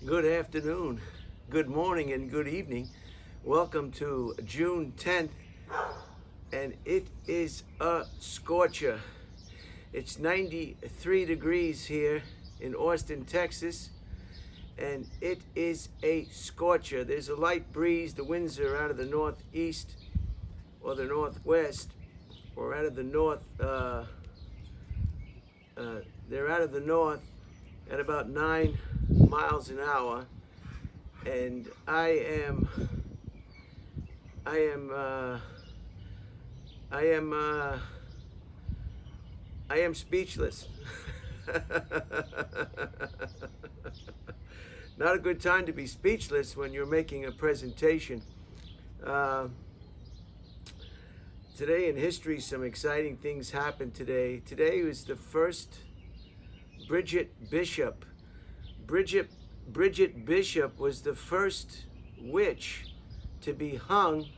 Good afternoon, good morning, and good evening. Welcome to June 10th, and it is a scorcher. It's 93 degrees here in Austin, Texas, and it is a scorcher. There's a light breeze. The winds are out of the northeast or the northwest, or out of the north. They're out of the north at about 9 miles an hour, and I am speechless. Not a good time to be speechless when you're making a presentation. Today in history, some exciting things happened today. Today was the first Bridget Bishop. Bridget Bishop was the first witch to be hung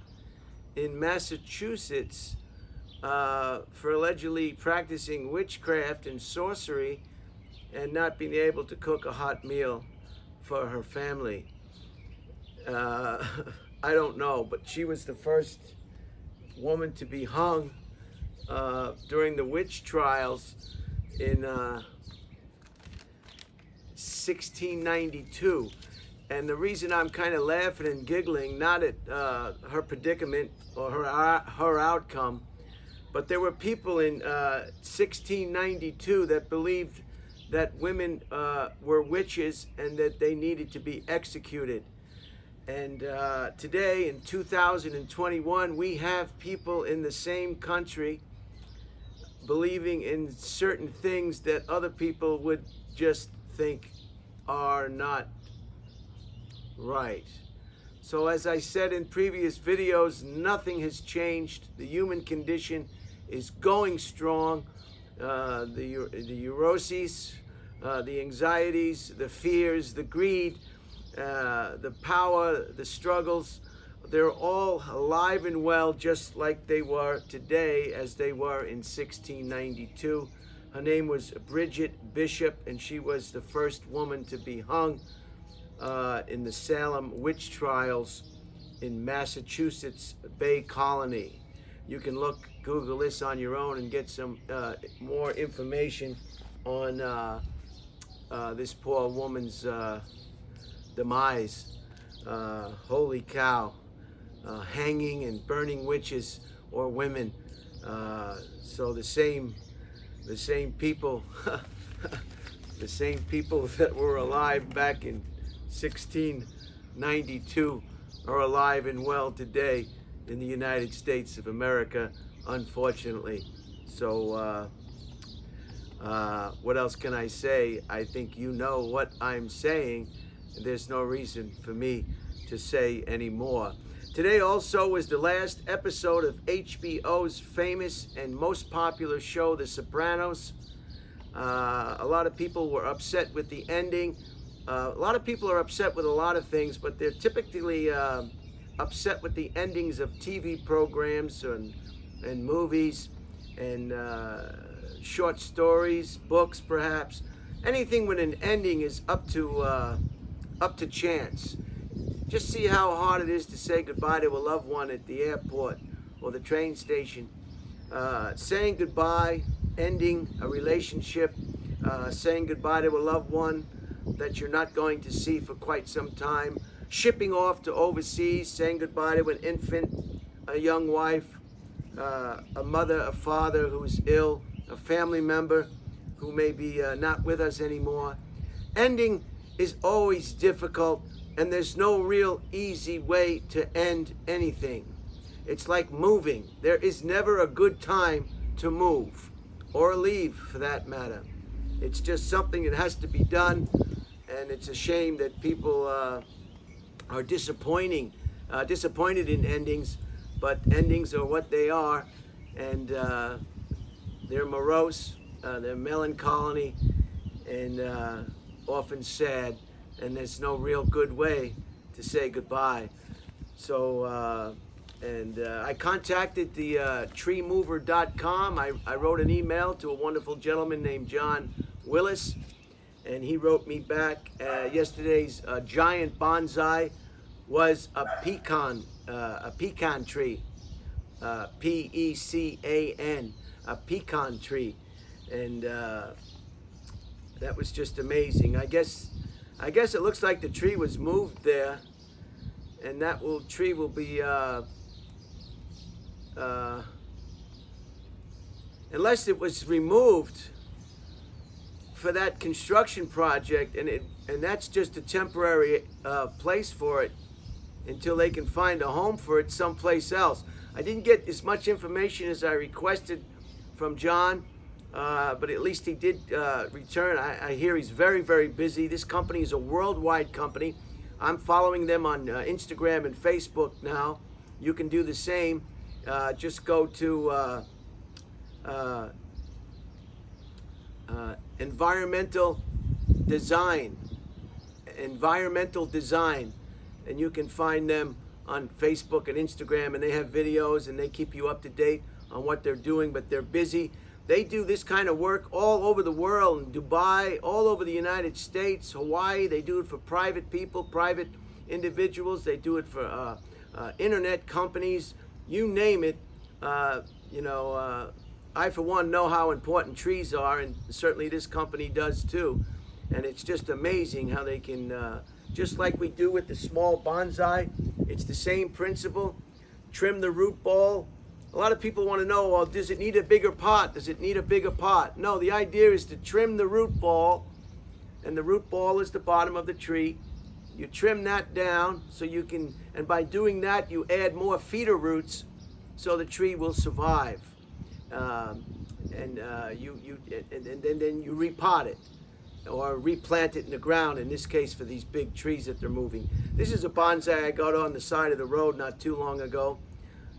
in Massachusetts for allegedly practicing witchcraft and sorcery and not being able to cook a hot meal for her family. I don't know, but she was the first woman to be hung during the witch trials in 1692. And the reason I'm kind of laughing and giggling, not at her predicament or her outcome, but there were people in 1692 that believed that women were witches and that they needed to be executed. And today, in 2021, we have people in the same country believing in certain things that other people would just think are not right. So as I said in previous videos, nothing has changed. The human condition is going strong. The neuroses, the anxieties, the fears, the greed, the power, the struggles, they're all alive and well, just like they were today as they were in 1692. Her name was Bridget Bishop, and she was the first woman to be hung in the Salem witch trials in Massachusetts Bay Colony. You can Google this on your own and get some more information on this poor woman's demise. Holy cow. Hanging and burning witches or women. So the same people, the same people that were alive back in 1692 are alive and well today in the United States of America, unfortunately. So what else can I say? I think you know what I'm saying. There's no reason for me to say any more. Today also was the last episode of HBO's famous and most popular show, The Sopranos. A lot of people were upset with the ending. A lot of people are upset with a lot of things, but they're typically upset with the endings of TV programs and movies and short stories, books perhaps. Anything with an ending is up to chance. Just see how hard it is to say goodbye to a loved one at the airport or the train station. Saying goodbye, ending a relationship, saying goodbye to a loved one that you're not going to see for quite some time, shipping off to overseas, saying goodbye to an infant, a young wife, a mother, a father who's ill, a family member who may be not with us anymore. Ending is always difficult, and there's no real easy way to end anything. It's like moving. There is never a good time to move or leave, for that matter. It's just something that has to be done, and it's a shame that people are disappointed in endings, but endings are what they are, and they're morose, they're melancholy, and often sad, and there's no real good way to say goodbye. So, I contacted the treemover.com. I wrote an email to a wonderful gentleman named John Willis, and he wrote me back. Yesterday's giant bonsai was a pecan tree, Pecan, a pecan tree, and that was just amazing. I guess it looks like the tree was moved there, and that tree will be unless it was removed for that construction project, and that's just a temporary place for it until they can find a home for it someplace else. I didn't get as much information as I requested from John, but at least he did return. I hear he's very, very busy. This company is a worldwide company. I'm following them on Instagram and Facebook now. You can do the same. Just go to environmental design, and you can find them on Facebook and Instagram, and they have videos and they keep you up to date on what they're doing. But they're busy. They do this kind of work all over the world, in Dubai, all over the United States, Hawaii. They do it for private people, private individuals. They do it for internet companies, you name it. I, for one, know how important trees are, and certainly this company does too. And it's just amazing how they can, just like we do with the small bonsai, it's the same principle. Trim the root ball. A lot of people want to know, well, does it need a bigger pot? Does it need a bigger pot? No, the idea is to trim the root ball, and the root ball is the bottom of the tree. You trim that down so you can, and by doing that, you add more feeder roots so the tree will survive. Then you repot it or replant it in the ground, in this case for these big trees that they're moving. This is a bonsai I got on the side of the road not too long ago.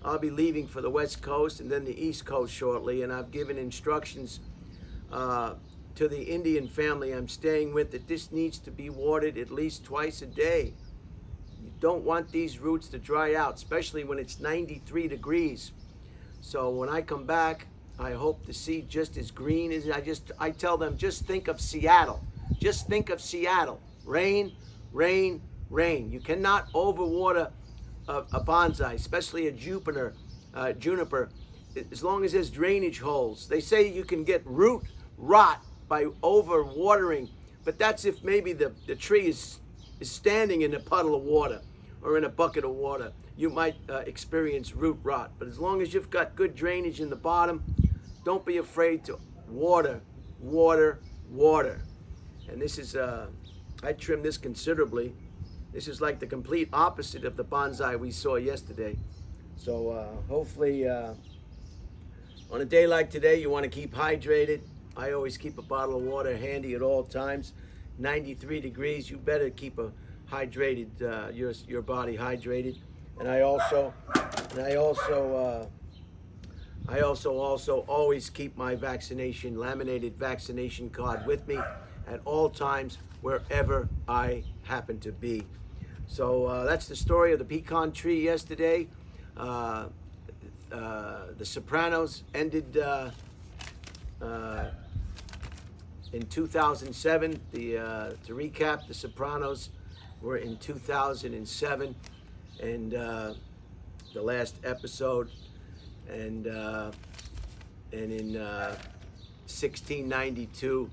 I'll be leaving for the West Coast and then the East Coast shortly, and I've given instructions to the Indian family I'm staying with that this needs to be watered at least twice a day. You don't want these roots to dry out, especially when it's 93 degrees. So when I come back, I hope to see just as green as I tell them, just think of Seattle. Just think of Seattle. Rain, rain, rain. You cannot overwater a bonsai, especially a juniper, as long as there's drainage holes. They say you can get root rot by overwatering, but that's if maybe the tree is standing in a puddle of water or in a bucket of water. You might experience root rot, but as long as you've got good drainage in the bottom, don't be afraid to water, water, water. And this is, I trimmed this considerably. This is like the complete opposite of the bonsai we saw yesterday. So hopefully on a day like today, you want to keep hydrated. I always keep a bottle of water handy at all times. 93 degrees, you better keep a hydrated, your body hydrated. And I also always keep my laminated vaccination card with me at all times, wherever I happen to be. So that's the story of the pecan tree yesterday. The Sopranos ended in 2007. To recap, the Sopranos were in 2007, and the last episode, and in 1692,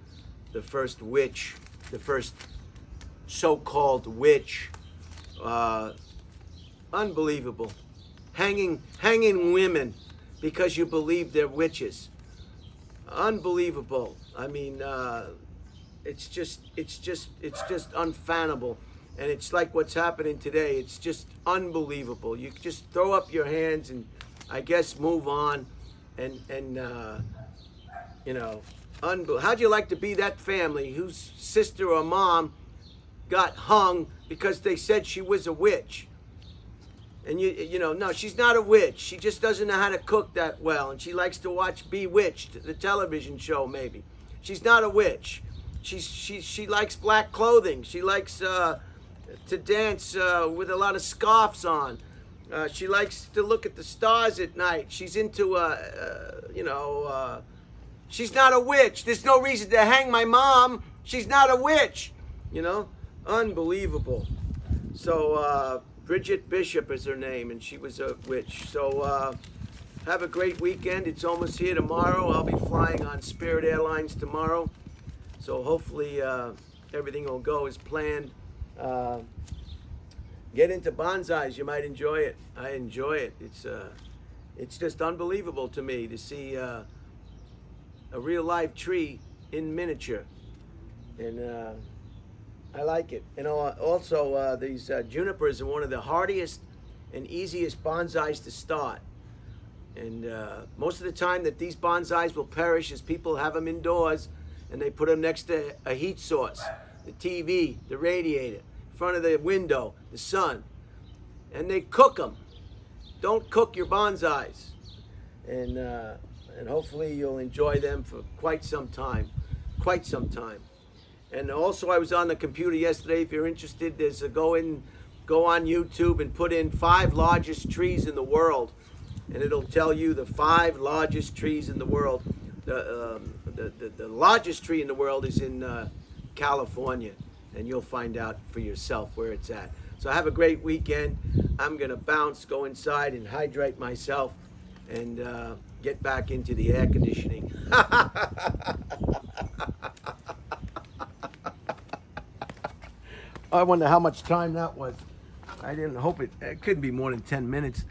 the first witch, the first so-called witch, unbelievable, hanging women because you believe they're witches. Unbelievable. I mean, it's just unfathomable. And it's like what's happening today. It's just unbelievable. You just throw up your hands and I guess move on. And how'd you like to be that family whose sister or mom got hung because they said she was a witch? And no, she's not a witch. She just doesn't know how to cook that well, and she likes to watch Bewitched, the television show, maybe. She's not a witch. She likes black clothing. She likes to dance with a lot of scarves on. She likes to look at the stars at night. She's into she's not a witch. There's no reason to hang my mom She's not a witch, you know? Unbelievable. So, Bridget Bishop is her name, and she was a witch. So, have a great weekend. It's almost here tomorrow. I'll be flying on Spirit Airlines tomorrow. So hopefully everything will go as planned. Get into bonsais. You might enjoy it. I enjoy it. It's just unbelievable to me to see a real live tree in miniature. And I like it. And also these junipers are one of the hardiest and easiest bonsais to start. And most of the time that these bonsais will perish is people have them indoors and they put them next to a heat source, the TV, the radiator, in front of the window, the sun, and they cook them. Don't cook your bonsais. And hopefully you'll enjoy them for quite some time. And also I was on the computer yesterday. If you're interested, there's a go on YouTube and put in 5 largest trees in the world. And it'll tell you the 5 largest trees in the world. The largest tree in the world is in California, and you'll find out for yourself where it's at. So have a great weekend. I'm gonna bounce, go inside and hydrate myself, and get back into the air conditioning. I wonder how much time that was. I didn't hope it couldn't be more than 10 minutes.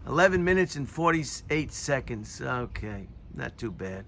11 minutes and 48 seconds. Okay, not too bad.